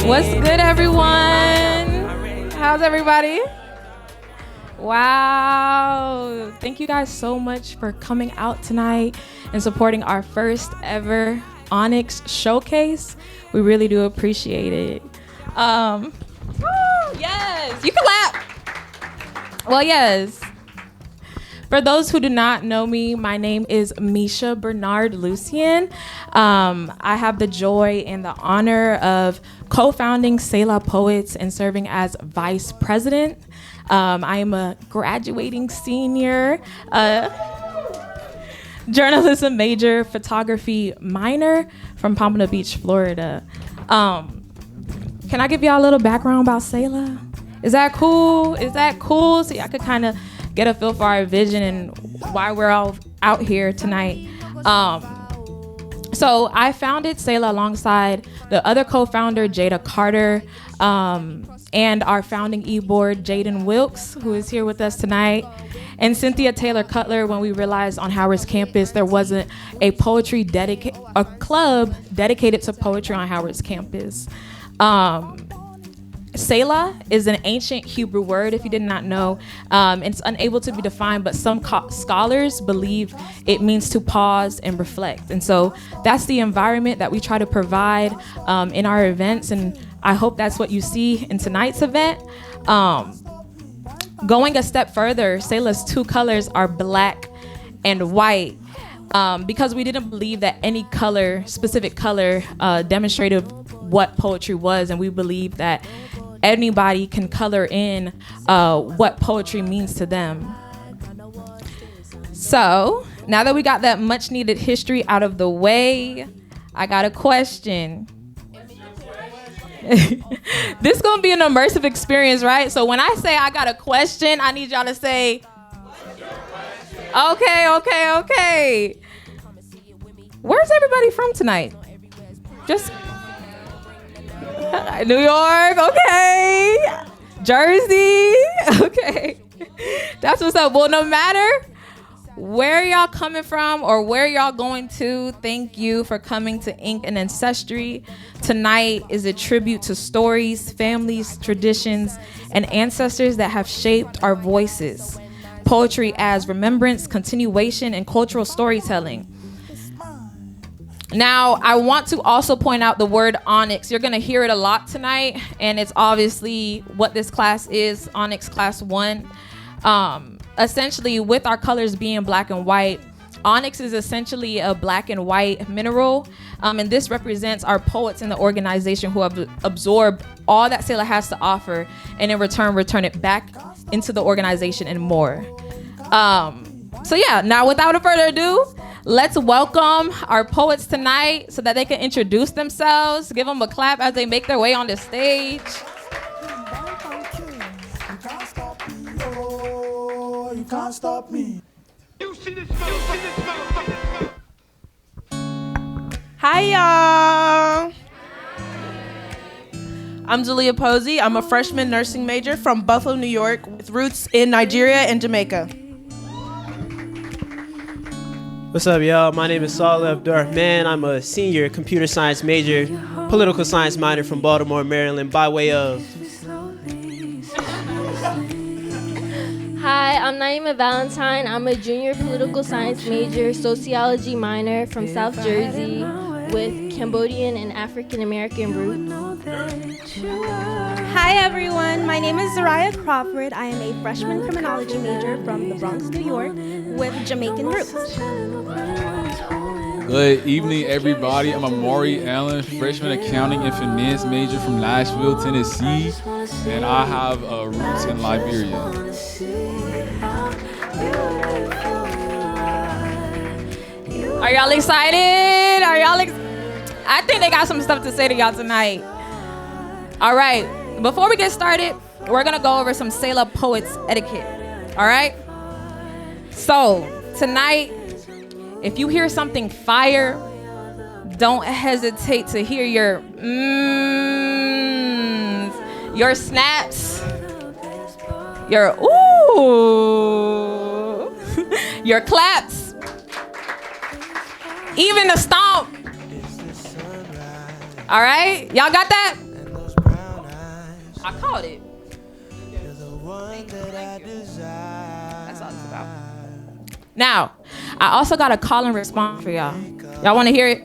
What's good, everyone? How's everybody? Wow. Thank you guys so much for coming out tonight and supporting our first ever Onyx showcase. We really do appreciate it. Yes, you can clap. Well, yes. For those who do not know me, my name is Misha Bernard Lucien. I have the joy and the honor of co-founding Selah Poets and serving as vice president. I am a graduating senior, journalism major, photography minor from Pompano Beach, Florida. Can I give y'all a little background about Selah? Is that cool? So y'all could kind of get a feel for our vision and why we're all out here tonight. So I founded Selah alongside the other co-founder, Jada Carter, and our founding e-board, Jaden Wilkes, who is here with us tonight, and Cynthia Taylor Cutler, when we realized on Howard's campus there wasn't a club dedicated to poetry on Howard's campus. Selah is an ancient Hebrew word, if you did not know. It's unable to be defined, but some scholars believe it means to pause and reflect. And so that's the environment that we try to provide in our events, and I hope that's what you see in tonight's event. Going a step further, Selah's two colors are black and white, because we didn't believe that any specific color demonstrated what poetry was, and we believe that anybody can color in what poetry means to them. So now that we got that much needed history out of the way, I got a question. This is gonna be an immersive experience, right? So when I say I got a question, I need y'all to say, okay. Where's everybody from tonight? Just New York, okay. Jersey, okay. That's what's up. Well, no matter where y'all coming from or where y'all going to, thank you for coming to Ink and Ancestry. Tonight is a tribute to stories, families, traditions, and ancestors that have shaped our voices. Poetry as remembrance, continuation, and cultural storytelling. Now, I want to also point out the word Onyx. You're going to hear it a lot tonight, and it's obviously what this class is, Onyx Class 1. Essentially, with our colors being black and white, Onyx is essentially a black and white mineral, and this represents our poets in the organization who have absorbed all that Selah has to offer, and in return it back into the organization and more. So yeah, now without further ado, let's welcome our poets tonight so that they can introduce themselves. Give them a clap as they make their way on the stage. You can't stop me. Hi, y'all. I'm Julia Posey. I'm a freshman nursing major from Buffalo, New York, with roots in Nigeria and Jamaica. What's up, y'all? My name is Selah Abdurrahman. I'm a senior computer science major, political science minor from Baltimore, Maryland, by way of... Hi, I'm Naima Valentine. I'm a junior political science major, sociology minor from South Jersey with Cambodian and African American roots. Hi everyone, my name is Zariah Crawford. I am a freshman criminology major from the Bronx, New York with Jamaican roots. Good evening, everybody. I'm Amari Allen, freshman accounting and finance major from Nashville, Tennessee, and I have roots in Liberia. Are y'all excited? I think they got some stuff to say to y'all tonight. All right, before we get started, we're gonna go over some Selah Poets etiquette, all right? So, tonight, if you hear something fire, don't hesitate to hear your your snaps, your ooh, your claps, even the stomp. All right, y'all got that? I called it. You're the one that I desire. That's all it's about. Now, I also got a call and response for y'all. Y'all want to hear it?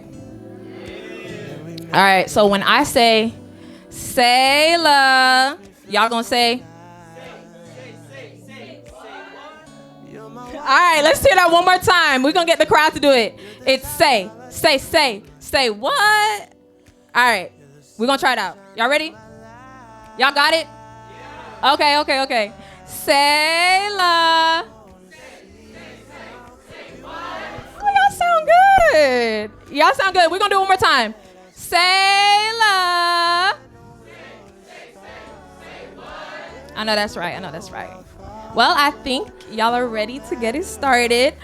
All right, so when I say Selah, y'all gonna say? All right, let's hear that one more time. We're gonna get the crowd to do it. It's say what? All right, we're gonna try it out. Y'all ready? Y'all got it? Okay. Selah. Oh, y'all sound good. Y'all sound good. We're gonna do it one more time. Selah. I know that's right. Well, I think y'all are ready to get it started.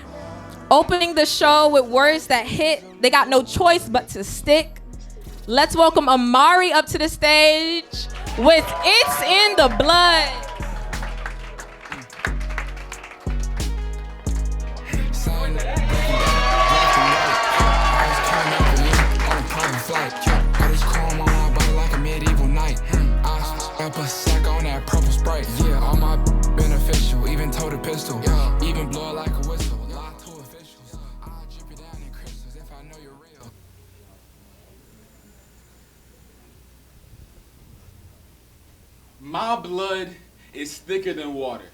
Opening the show with words that hit. They got no choice but to stick. Let's welcome Amari up to the stage with It's in the Blood. Up a sack on that purple Sprite. Yeah, all my beneficial. Even told a pistol. Yeah. Even blow it like a whistle. Lie to officials. I'll drip it down in crystals if I know you're real. My blood is thicker than water.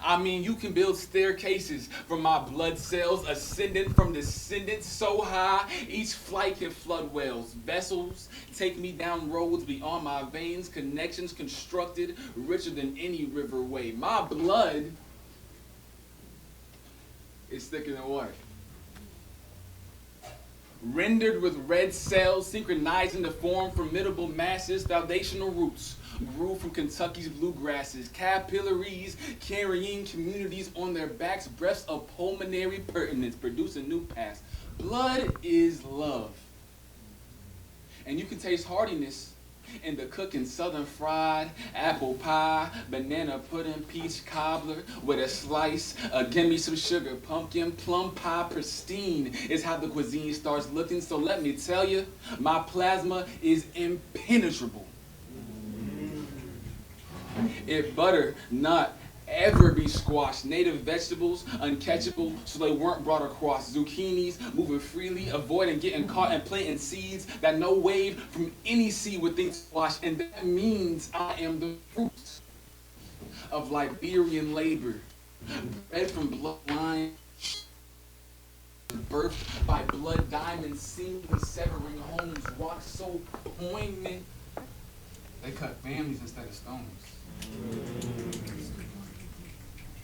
I mean, you can build staircases from my blood cells, ascendant from descendants so high, each flight can flood wells. Vessels take me down roads beyond my veins, connections constructed richer than any riverway. My blood is thicker than water. Rendered with red cells, synchronizing to form formidable masses, foundational roots grew from Kentucky's bluegrasses, capillaries carrying communities on their backs, breaths of pulmonary pertinence, produce a new past. Blood is love. And you can taste heartiness in the cooking southern fried apple pie, banana pudding, peach cobbler with a slice, give me some sugar, pumpkin, plum pie, pristine is how the cuisine starts looking. So let me tell you, my plasma is impenetrable. If butter not ever be squashed, native vegetables uncatchable, so they weren't brought across. Zucchinis moving freely, avoiding getting caught and planting seeds that no wave from any sea would think to wash. And that means I am the fruit of Liberian labor, bred from bloodline, birthed by blood diamonds, seen severing homes, walk so poignant. They cut families instead of stones.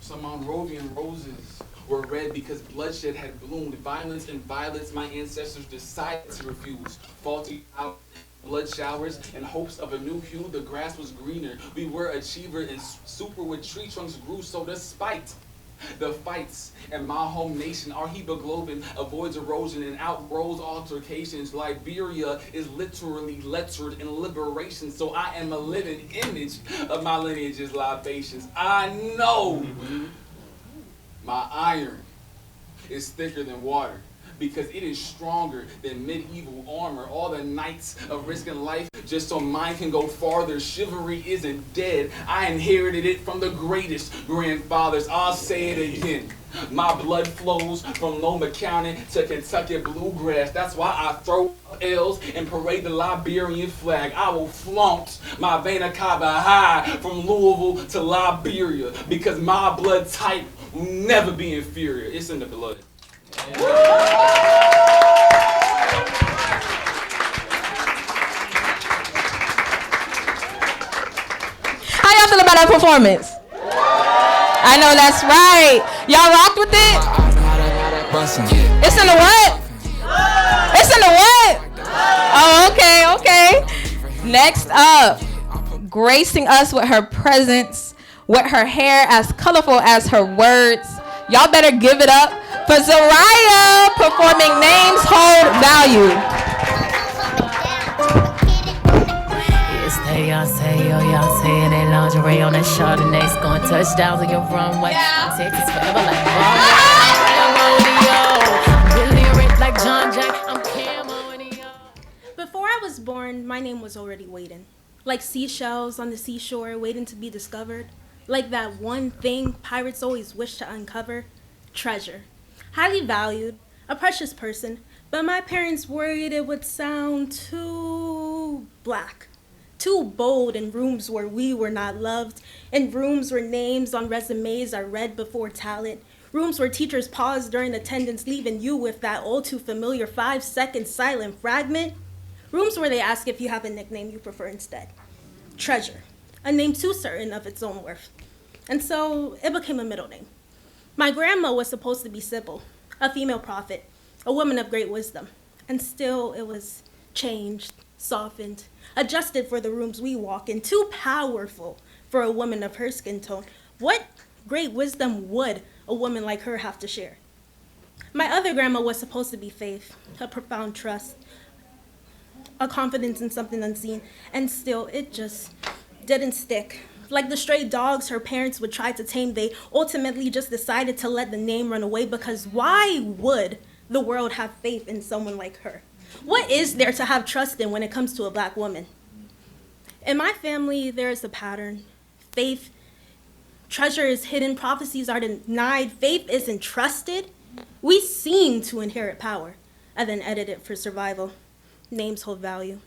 Some Monrovian roses were red because bloodshed had bloomed. Violence and violence my ancestors decided to refuse. Faulty out blood showers in hopes of a new hue. The grass was greener. We were achievers and super with tree trunks grew. So despite the fights in my home nation, our hemoglobin avoids erosion and outgrows altercations. Liberia is literally lettered in liberation, so I am a living image of my lineage's libations. I know my iron is thicker than water, because it is stronger than medieval armor. All the nights of risking life just so mine can go farther. Chivalry isn't dead. I inherited it from the greatest grandfathers. I'll say it again. My blood flows from Loma County to Kentucky bluegrass. That's why I throw L's and parade the Liberian flag. I will flaunt my Vena Cava high from Louisville to Liberia, because my blood type will never be inferior. It's in the blood. How y'all feel about that performance? I know that's right. Y'all rocked with it? It's in the what? It's in the what? Oh, okay. Next up, gracing us with her presence, with her hair as colorful as her words. Y'all better give it up for Zariah performing Names Hold Value. Y'all say in that lingerie on that Chardonnay, scoring touchdowns on your runway. Texas forever like rodeo. Really rich like John Jack. I'm camo. Before I was born, my name was already waiting. like seashells on the seashore waiting to be discovered, like that one thing pirates always wish to uncover, treasure. Highly valued, a precious person, but my parents worried it would sound too black, too bold in rooms where we were not loved, in rooms where names on resumes are read before talent, rooms where teachers pause during attendance, leaving you with that all too familiar 5-second silent fragment, rooms where they ask if you have a nickname you prefer instead. Treasure, a name too certain of its own worth. And so it became a middle name. My grandma was supposed to be Sybil, a female prophet, a woman of great wisdom. And still it was changed, softened, adjusted for the rooms we walk in, too powerful for a woman of her skin tone. What great wisdom would a woman like her have to share? My other grandma was supposed to be Faith, a profound trust, a confidence in something unseen, and still it just didn't stick. Like the stray dogs her parents would try to tame, they ultimately just decided to let the name run away, because why would the world have faith in someone like her? What is there to have trust in when it comes to a black woman? In my family, there is a pattern. Faith, treasure is hidden, prophecies are denied, faith isn't trusted. We seem to inherit power and then edit it for survival. Names hold value.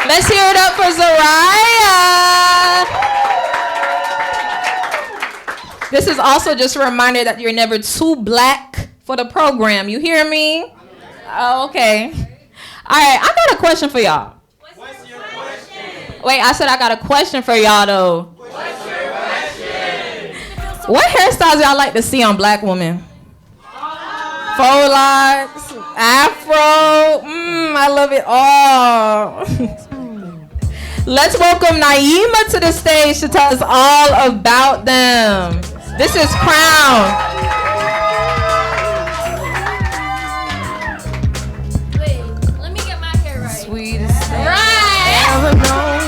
Let's hear it up for Zariah. This is also just a reminder that you're never too black for the program. You hear me? Oh, okay. All right, I got a question for y'all. What's your question? Wait, I said I got a question for y'all, though. What's your question? What hairstyles y'all like to see on black women? Faux locks, afro, I love it all. Let's welcome Naima to the stage to tell us all about them. This is Crown. Wait, let me get my hair right. Sweetest thing Right. ever known.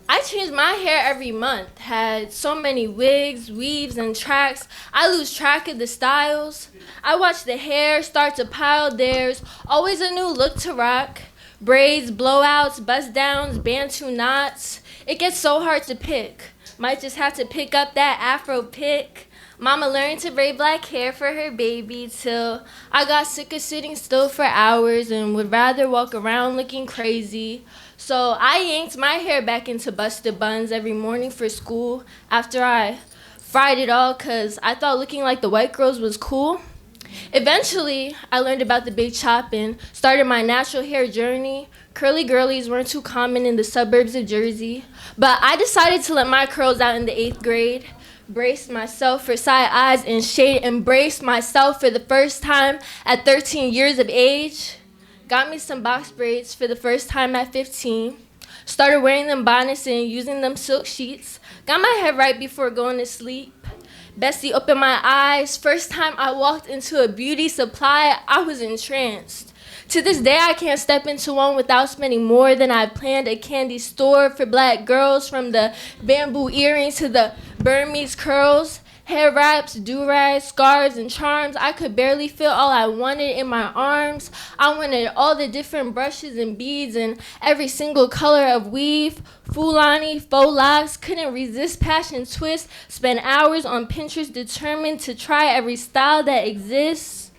I change my hair every month. Had so many wigs, weaves, and tracks. I lose track of the styles. I watch the hair start to pile. There's always a new look to rock. Braids, blowouts, bust downs, bantu knots. It gets so hard to pick. Might just have to pick up that afro pick. Mama learned to braid black hair for her baby till I got sick of sitting still for hours and would rather walk around looking crazy. So I yanked my hair back into busted buns every morning for school after I fried it all because I thought looking like the white girls was cool. Eventually, I learned about the big chop and started my natural hair journey. Curly girlies weren't too common in the suburbs of Jersey, but I decided to let my curls out in the 8th grade. Braced myself for side eyes and shade, embraced myself for the first time at 13 years of age. Got me some box braids for the first time at 15. Started wearing them bonnets and using them silk sheets. Got my head right before going to sleep. Bessie opened my eyes. First time I walked into a beauty supply, I was entranced. To this day, I can't step into one without spending more than I planned. A candy store for black girls, from the bamboo earrings to the Burmese curls. Hair wraps, do-rags, scarves, and charms. I could barely feel all I wanted in my arms. I wanted all the different brushes and beads and every single color of weave. Fulani, faux locks, couldn't resist passion twist. Spent hours on Pinterest determined to try every style that exists.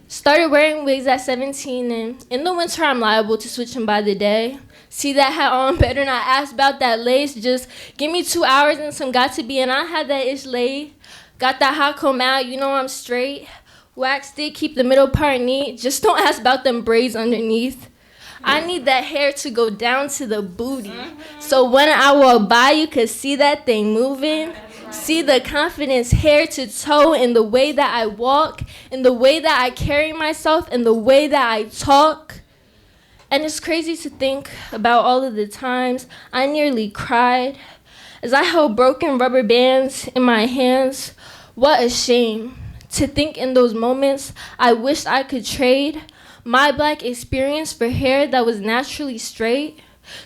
Started wearing wigs at 17, and in the winter I'm liable to switch them by the day. See that hat on, better not ask about that lace. Just give me 2 hours and some got to be, and I had that ish laid. Got that hot comb out, you know I'm straight. Waxed it, keep the middle part neat. Just don't ask about them braids underneath. I need that hair to go down to the booty. So when I walk by, you could see that thing moving. See the confidence hair to toe in the way that I walk, in the way that I carry myself, in the way that I talk. And it's crazy to think about all of the times I nearly cried as I held broken rubber bands in my hands. What a shame to think in those moments I wished I could trade my black experience for hair that was naturally straight.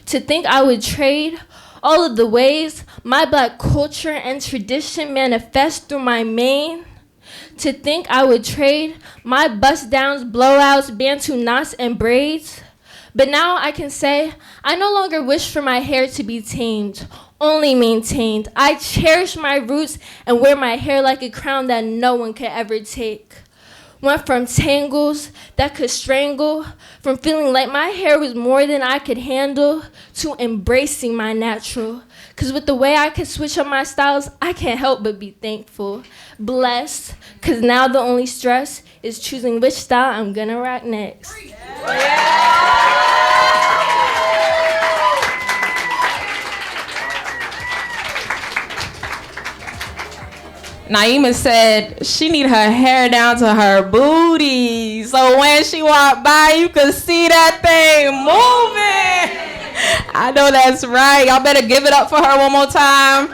To think I would trade all of the ways my black culture and tradition manifest through my mane. To think I would trade my bust downs, blowouts, bantu knots, and braids. But now I can say I no longer wish for my hair to be tamed, only maintained. I cherish my roots and wear my hair like a crown that no one could ever take. Went from tangles that could strangle, from feeling like my hair was more than I could handle, to embracing my natural. Cause with the way I could switch up my styles, I can't help but be thankful. Blessed, cause now the only stress is choosing which style I'm gonna rock next. Naima said she need her hair down to her booty, so when she walk by, you can see that thing moving. I know that's right. Y'all better give it up for her one more time.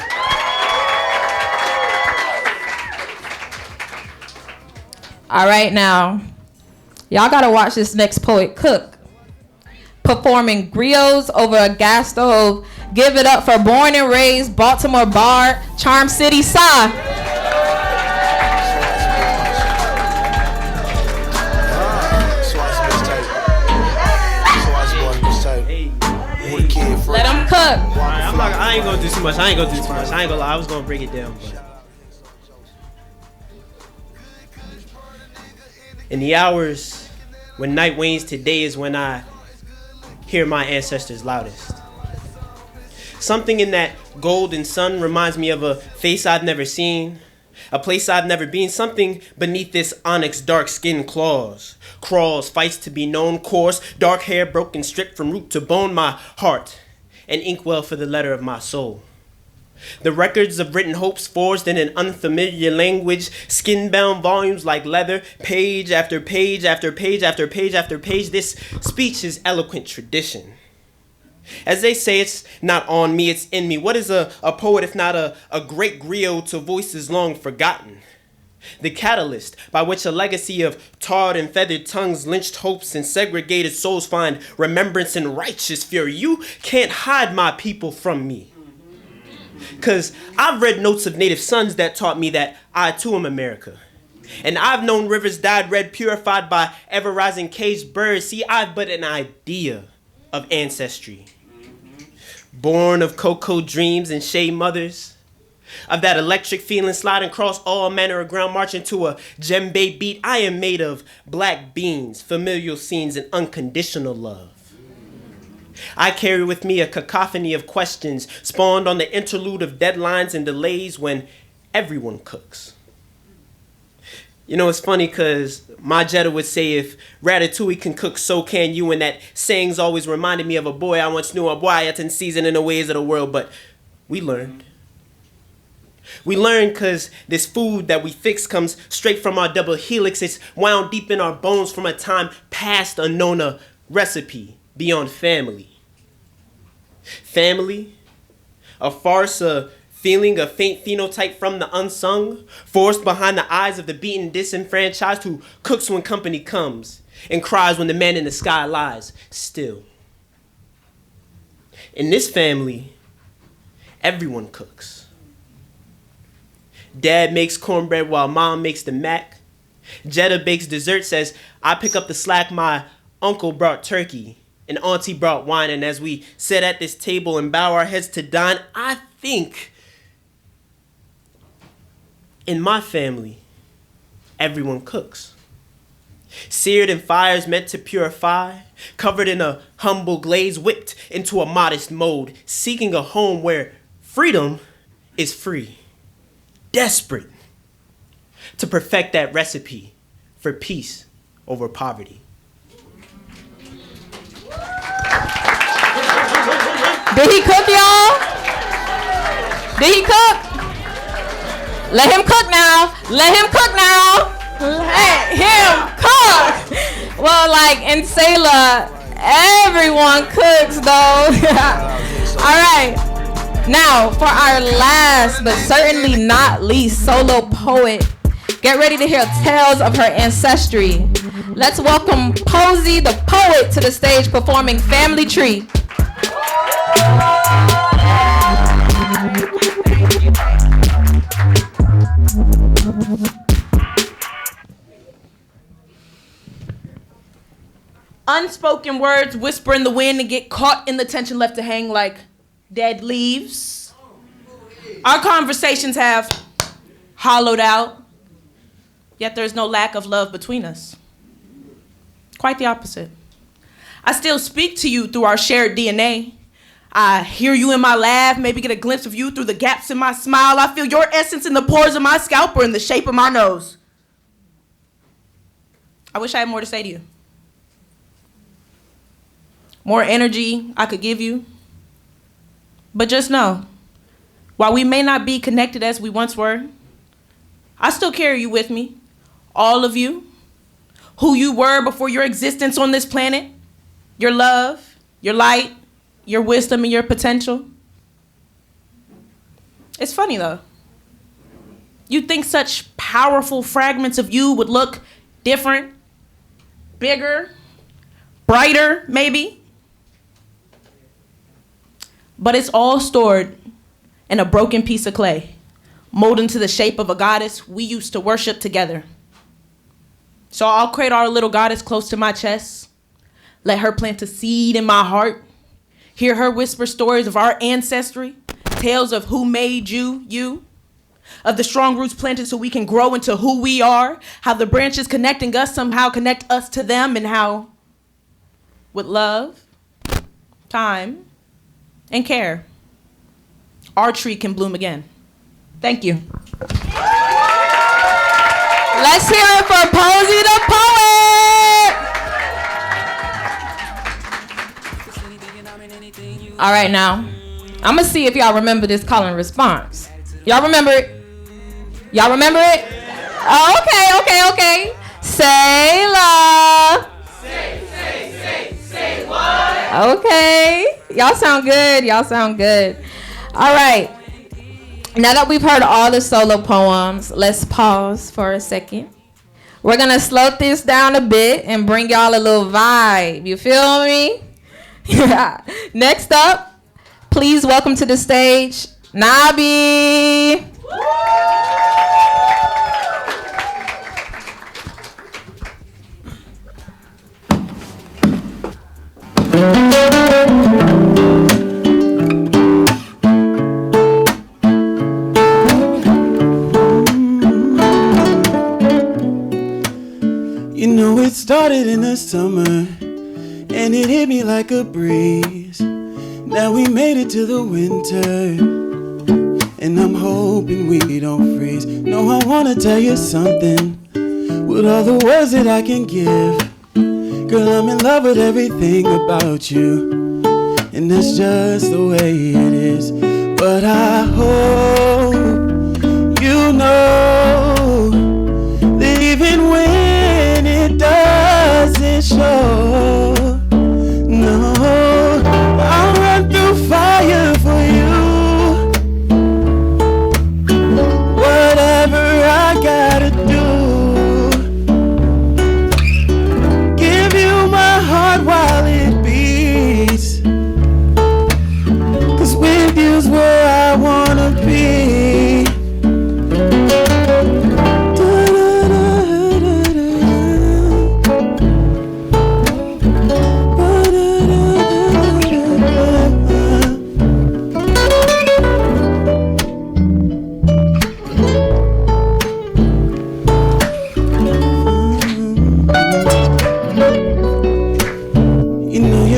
All right, now, y'all gotta watch this next poet cook, performing griots over a gas stove. Give it up for born and raised Baltimore Bar, Charm City, Selah. Let them cook. I ain't gonna do too much. I ain't gonna lie. I was gonna break it down. But in the hours when night wanes, today is when I hear my ancestors loudest. Something in that golden sun reminds me of a face I've never seen, a place I've never been. Something beneath this onyx dark skin claws, crawls, fights to be known, coarse, dark hair broken, stripped from root to bone. My heart, an inkwell for the letter of my soul. The records of written hopes forged in an unfamiliar language, skin-bound volumes like leather, page after page after page after page after page. This speech is eloquent tradition. As they say, it's not on me, it's in me. What is a poet if not a great griot to voices long forgotten? The catalyst by which a legacy of tarred and feathered tongues, lynched hopes, and segregated souls find remembrance and righteous fury. You can't hide my people from me. Cause I've read notes of native sons that taught me that I too am America. And I've known rivers dyed red, purified by ever-rising caged birds. See, I've but an idea of ancestry. Born of cocoa dreams and shade mothers, of that electric feeling sliding across all manner of ground, marching to a djembe beat. I am made of black beans, familial scenes, and unconditional love. I carry with me a cacophony of questions spawned on the interlude of deadlines and delays when everyone cooks. You know, it's funny because my Jetta would say, if Ratatouille can cook, so can you. And that saying's always reminded me of a boy I once knew, a boy that's in season in the ways of the world. But we learned. We learn because this food that we fix comes straight from our double helix. It's wound deep in our bones from a time past unknown, a recipe beyond family. Family, a farce, a feeling, a faint phenotype from the unsung, forced behind the eyes of the beaten disenfranchised, who cooks when company comes and cries when the man in the sky lies still. In this family, everyone cooks. Dad makes cornbread while mom makes the mac. Jetta bakes desserts as I pick up the slack. My uncle brought turkey and auntie brought wine. And as we sit at this table and bow our heads to dine, I think in my family, everyone cooks. Seared in fires meant to purify, covered in a humble glaze, whipped into a modest mold, seeking a home where freedom is free. Desperate to perfect that recipe for peace over poverty. Did he cook, y'all? Did he cook? Let him cook now. Let him cook now. Let him cook. Well, like in Selah, everyone cooks though. All right. Now, for our last but certainly not least solo poet, get ready to hear tales of her ancestry. Let's welcome Posey the poet to the stage performing Family Tree. Unspoken words whisper in the wind and get caught in the tension left to hang like dead leaves. Our conversations have hollowed out, yet there's no lack of love between us. Quite the opposite. I still speak to you through our shared DNA. I hear you in my laugh, maybe get a glimpse of you through the gaps in my smile. I feel your essence in the pores of my scalp or in the shape of my nose. I wish I had more to say to you. More energy I could give you. But just know, while we may not be connected as we once were, I still carry you with me. All of you. Who you were before your existence on this planet. Your love, your light, your wisdom, and your potential. It's funny though. You'd think such powerful fragments of you would look different, bigger, brighter, maybe. But it's all stored in a broken piece of clay, molded into the shape of a goddess we used to worship together. So I'll create our little goddess close to my chest, let her plant a seed in my heart, hear her whisper stories of our ancestry, tales of who made you, you, of the strong roots planted so we can grow into who we are, how the branches connecting us somehow connect us to them, and how, with love, time, and care, our tree can bloom again. Thank you. Let's hear it for Posey the Poet. All right, now, I'm going to see if y'all remember this call and response. Y'all remember it? Y'all remember it? Oh, okay. Selah. Say what? Okay. Y'all sound good. All right. Now that we've heard all the solo poems, let's pause for a second. We're going to slow this down a bit and bring y'all a little vibe. You feel me? Yeah. Next up, please welcome to the stage, Nabi. You know it started in the summer, and it hit me like a breeze. Now we made it to the winter, and I'm hoping we don't freeze. No, I wanna tell you something with all the words that I can give. Girl, I'm in love with everything about you, and that's just the way it is. But I hope you know that even when it doesn't show, no, I'll run through fire for you. Whatever I gotta do, give you my heart while it beats, 'cause with you's where I wanna be.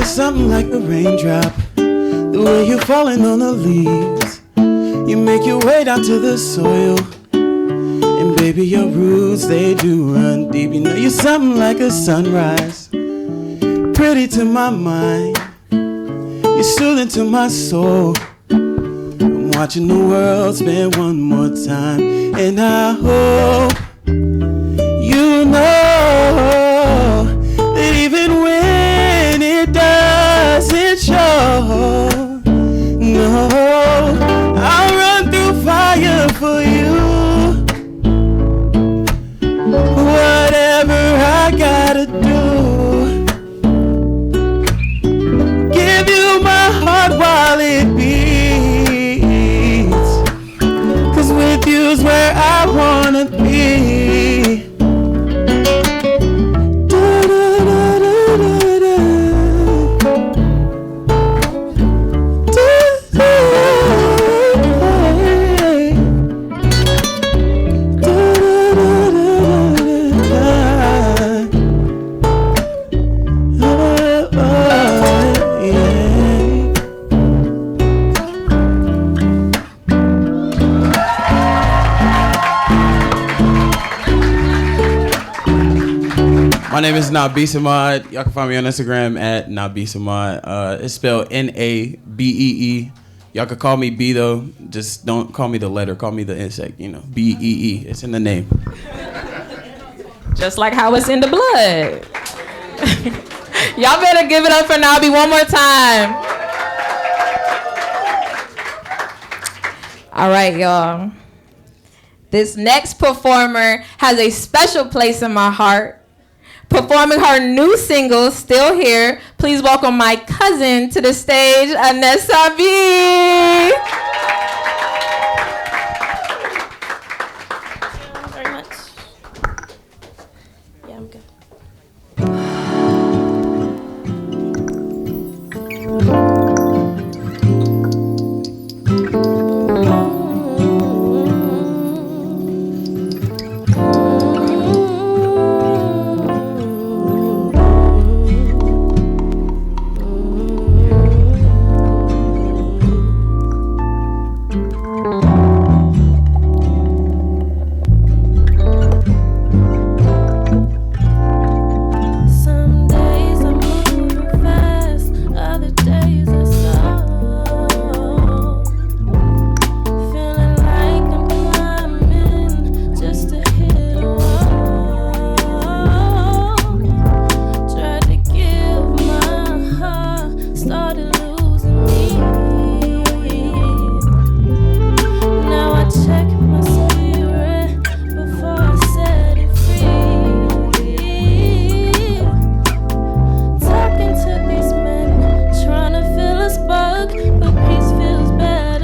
Something like a raindrop, the way you're falling on the leaves. You make your way down to the soil, and baby, your roots, they do run deep. You know you're something like a sunrise, pretty to my mind. You're soothing to my soul. I'm watching the world spin one more time, and I hope you know that even when it doesn't show, no, I'll run through fire for you. Whatever I gotta do, give you my heart while it beats, 'cause with you's where I wanna be. Da, da, da, da, da. My name is Nabisamad. Y'all can find me on Instagram at Nabisamad. It's spelled Nabee. Y'all can call me B though. Just don't call me the letter. Call me the insect. Bee. It's in the name. Just like how it's in the blood. Y'all better give it up for Nabi one more time. All right, y'all. This next performer has a special place in my heart. Performing her new single, Still Here, please welcome my cousin to the stage, Anesabi. Very much. Yeah, I'm good.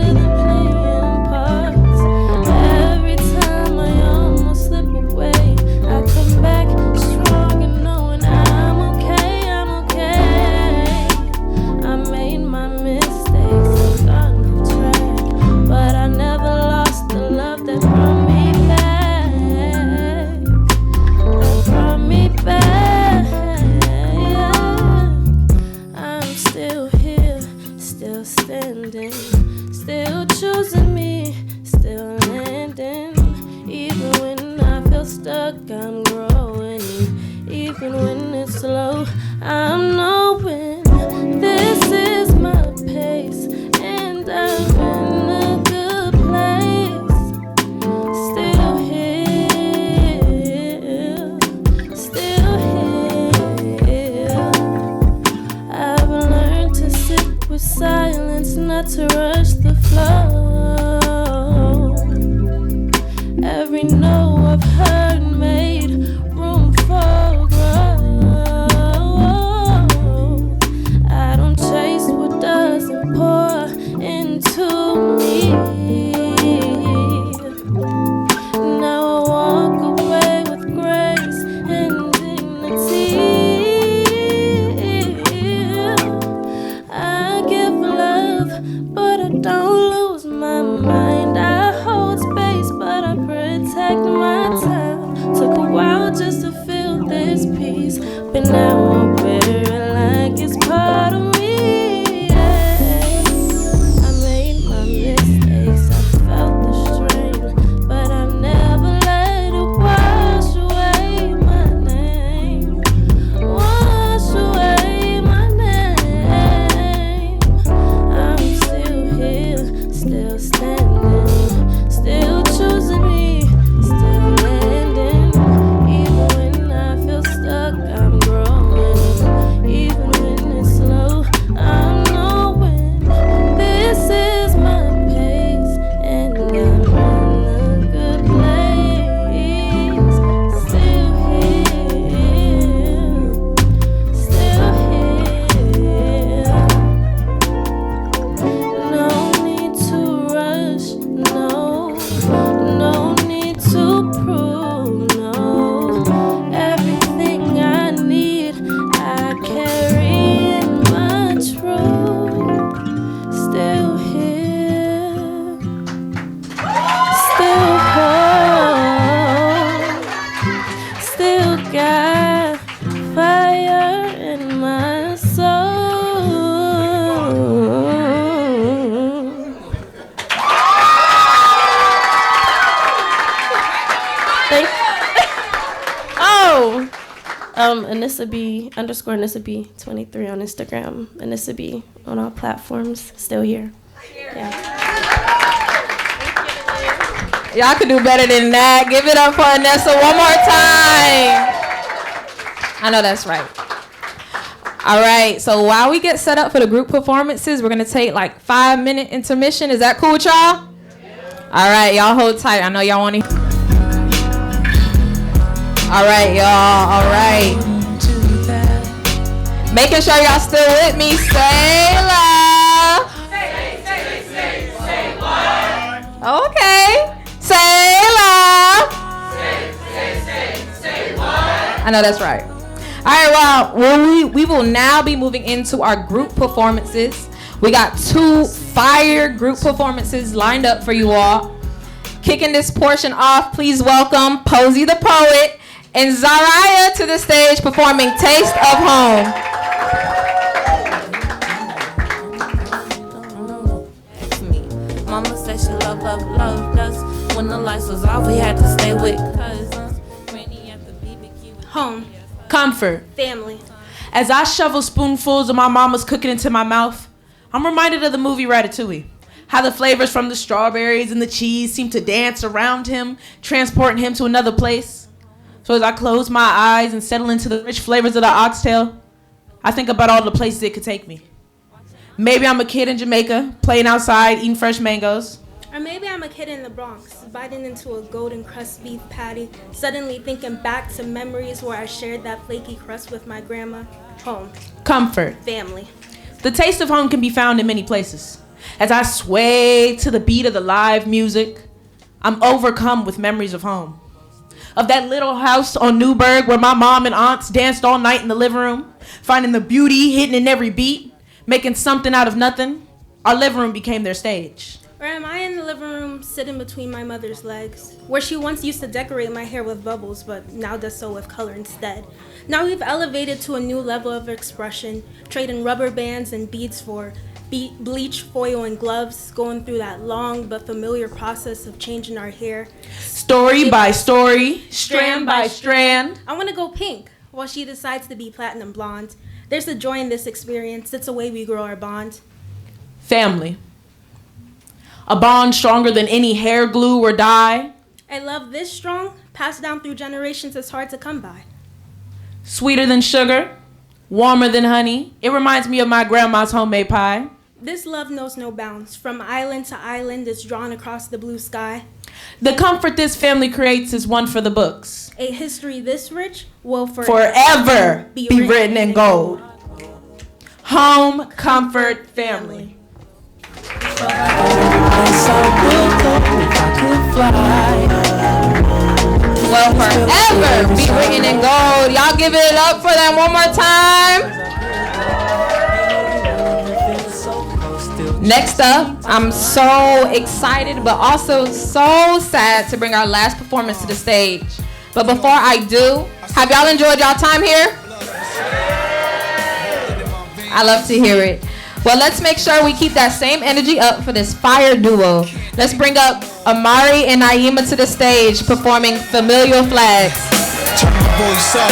Still standing, still choosing me, still AnissaB_AnissaB23 on Instagram. AnissaB on all platforms. Still here. Yeah. Y'all could do better than that. Give it up for Anessa one more time. I know that's right. All right, so while we get set up for the group performances, we're going to take like 5-minute intermission. Is that cool with y'all? All right, y'all hold tight. I know y'all want to. All right, y'all. All right. Making sure y'all still with me. Selah. Say what? Okay. Selah. Say what? I know that's right. All right, well, we will now be moving into our group performances. We got 2 fire group performances lined up for you all. Kicking this portion off, please welcome Posey the Poet and Zariah to the stage performing Taste of Home. Mama said she loved us. When the lights was off, we had to stay with cousins. Home. Comfort. Family. As I shovel spoonfuls of my mama's cooking into my mouth, I'm reminded of the movie Ratatouille. How the flavors from the strawberries and the cheese seem to dance around him, transporting him to another place. So as I close my eyes and settle into the rich flavors of the oxtail, I think about all the places it could take me. Maybe I'm a kid in Jamaica, playing outside, eating fresh mangoes. Or maybe I'm a kid in the Bronx, biting into a golden crust beef patty, suddenly thinking back to memories where I shared that flaky crust with my grandma. Home. Comfort. Family. The taste of home can be found in many places. As I sway to the beat of the live music, I'm overcome with memories of home. Of that little house on Newburgh where my mom and aunts danced all night in the living room, finding the beauty hidden in every beat, making something out of nothing. Our living room became their stage. Or am I in the living room sitting between my mother's legs, where she once used to decorate my hair with bubbles, but now does so with color instead? Now we've elevated to a new level of expression, trading rubber bands and beads for bleach, foil, and gloves, going through that long but familiar process of changing our hair. Story by story, strand by strand. I want to go pink, while she decides to be platinum blonde. There's a joy in this experience. It's a way we grow our bond. Family. A bond stronger than any hair glue or dye. A love this strong, passed down through generations, is hard to come by. Sweeter than sugar, warmer than honey. It reminds me of my grandma's homemade pie. This love knows no bounds. From island to island, it's drawn across the blue sky. The comfort this family creates is one for the books. A history this rich will forever be written in gold. Home, comfort, family. Will forever be written in gold. Y'all give it up for them one more time. Next up, I'm so excited but also so sad to bring our last performance to the stage. But before I do, have y'all enjoyed y'all time here? I love to hear it. Well, let's make sure we keep that same energy up for this fire duo. Let's bring up Amari and Naima to the stage performing Familiar Flags. Turn my voice up.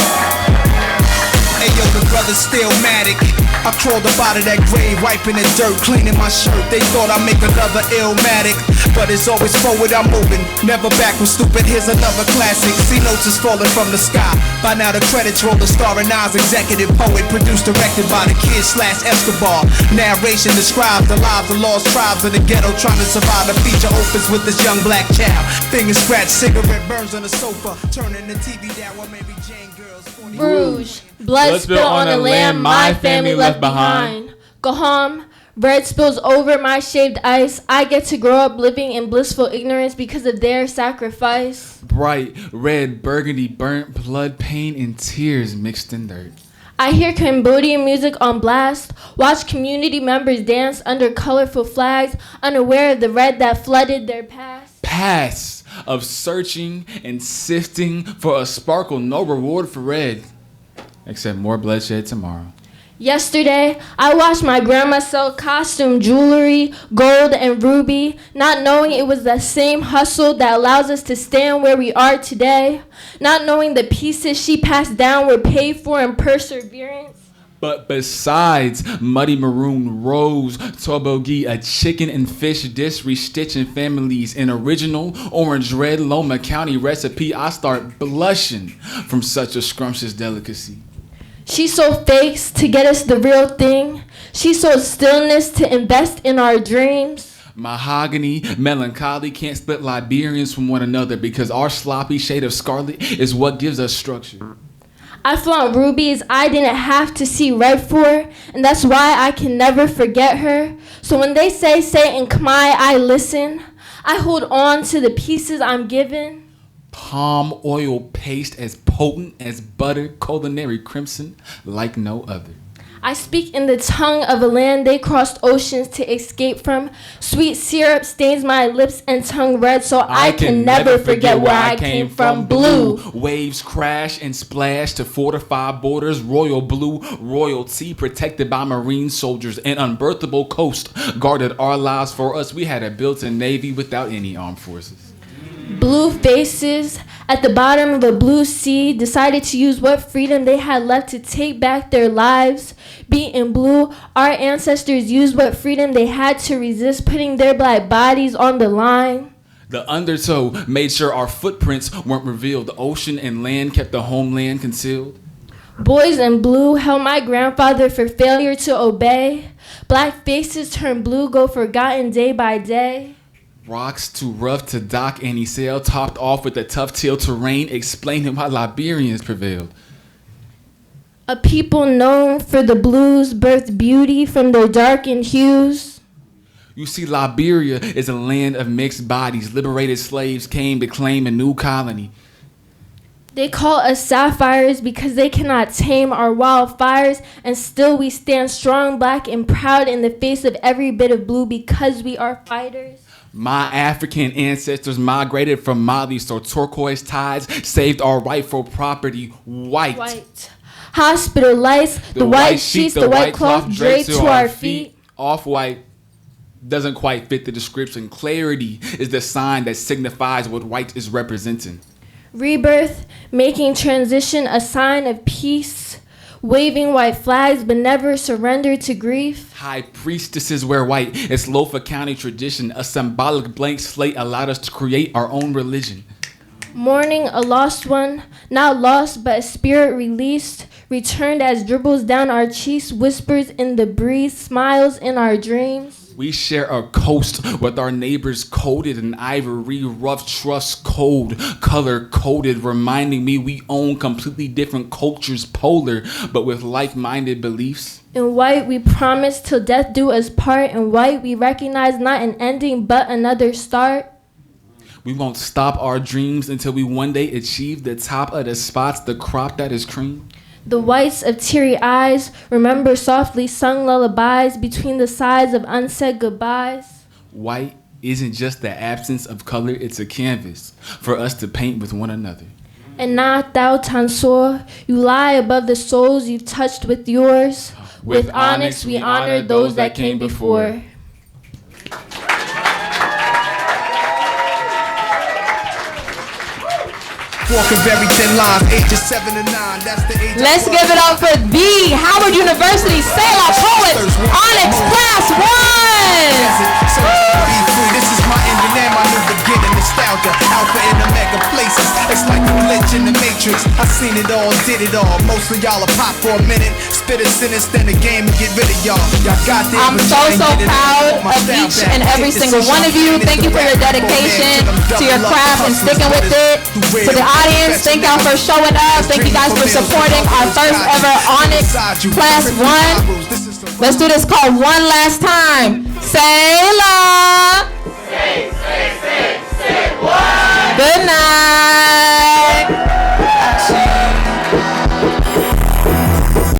Hey yo, the brother's Stillmatic. I crawled up out of that grave, wiping the dirt, cleaning my shirt. They thought I'd make another Illmatic, but it's always forward I'm moving, never backwards, stupid. Here's another classic. See notes is falling from the sky. By now the credits roll, the star and Nas, executive poet, produced, directed by the kid / Escobar. Narration describes the lives of lost tribes in the ghetto trying to survive. The feature opens with this young black child. Finger scratch, cigarette burns on the sofa, turning the TV down while maybe Jane girls. Bruges, blood spill on the land my family left behind. Go home, bread spills over my shaved ice. I get to grow up living in blissful ignorance because of their sacrifice. Bright red burgundy, burnt blood, pain, and tears mixed in dirt. I hear Cambodian music on blast, watch community members dance under colorful flags, unaware of the red that flooded their past. Past of searching and sifting for a sparkle, no reward for red, except more bloodshed tomorrow. Yesterday, I watched my grandma sell costume jewelry, gold and ruby, not knowing it was the same hustle that allows us to stand where we are today, not knowing the pieces she passed down were paid for in perseverance. But besides muddy maroon rose, tobogi, a chicken and fish dish restitching families, an original orange red Loma County recipe, I start blushing from such a scrumptious delicacy. She sold fakes to get us the real thing. She sold stillness to invest in our dreams. Mahogany, melancholy can't split Liberians from one another because our sloppy shade of scarlet is what gives us structure. I flaunt rubies I didn't have to see red for, and that's why I can never forget her. So when they say in Khmer, I listen. I hold on to the pieces I'm given. Palm oil paste as potent as butter, culinary crimson like no other. I speak in the tongue of a land they crossed oceans to escape from. Sweet syrup stains my lips and tongue red, so I can never forget where I came from. Blue. Waves crash and splash to fortify borders. Royal blue, royalty protected by Marine soldiers. An unbirthable coast guarded our lives for us. We had a built-in navy without any armed forces. Blue faces at the bottom of a blue sea decided to use what freedom they had left to take back their lives. Beaten blue, our ancestors used what freedom they had to resist putting their black bodies on the line. The undertow made sure our footprints weren't revealed. The ocean and land kept the homeland concealed. Boys in blue held my grandfather for failure to obey. Black faces turned blue, go forgotten day by day. Rocks too rough to dock any sail, topped off with the tough till terrain, explaining why Liberians prevailed. A people known for the blues birthed beauty from their darkened hues. You see, Liberia is a land of mixed bodies. Liberated slaves came to claim a new colony. They call us sapphires because they cannot tame our wildfires, and still we stand strong, black, and proud in the face of every bit of blue because we are fighters. My African ancestors migrated from Mali, so turquoise tides saved our rightful property. White. Hospital lights, the white sheets, the white cloth draped to our feet. Off-white doesn't quite fit the description. Clarity is the sign that signifies what white is representing. Rebirth, making transition a sign of peace. Waving white flags but never surrender to grief. High priestesses wear white. It's Lofa County tradition. A symbolic blank slate allowed us to create our own religion. Mourning a lost one, not lost but a spirit released, returned as dribbles down our cheeks, whispers in the breeze, smiles in our dreams. We share a coast with our neighbors, coated in ivory, rough trust code, color coded, reminding me we own completely different cultures, polar, but with like-minded beliefs. In white, we promise till death do us part. In white, we recognize not an ending, but another start. We won't stop our dreams until we one day achieve the top of the spots, the crop that is cream. The whites of teary eyes remember softly sung lullabies between the sides of unsaid goodbyes. White isn't just the absence of color, it's a canvas for us to paint with one another. And not thou Tansor, you lie above the souls you've touched with yours. With onyx we honor those that came before. Walking very thin lines, ages 7 to 9. That's the age. Let's give it up for the Howard University Selah poet, Onyx Class 1. This is my ending and my new beginning. Nostalgia, alpha and omega places. It's like a glitch in the matrix. I seen it all, did it all. Mostly y'all a pop for a minute. Spit a sentence, then a game and get rid of y'all. Y'all got there. I'm so proud of each and every single one of you. Thank you for your dedication to your craft and sticking with it. To the audience, thank y'all for showing up. Thank you guys for supporting our first ever Onyx Class 1. Let's do this called one last time. Selah. Say, what? Good night.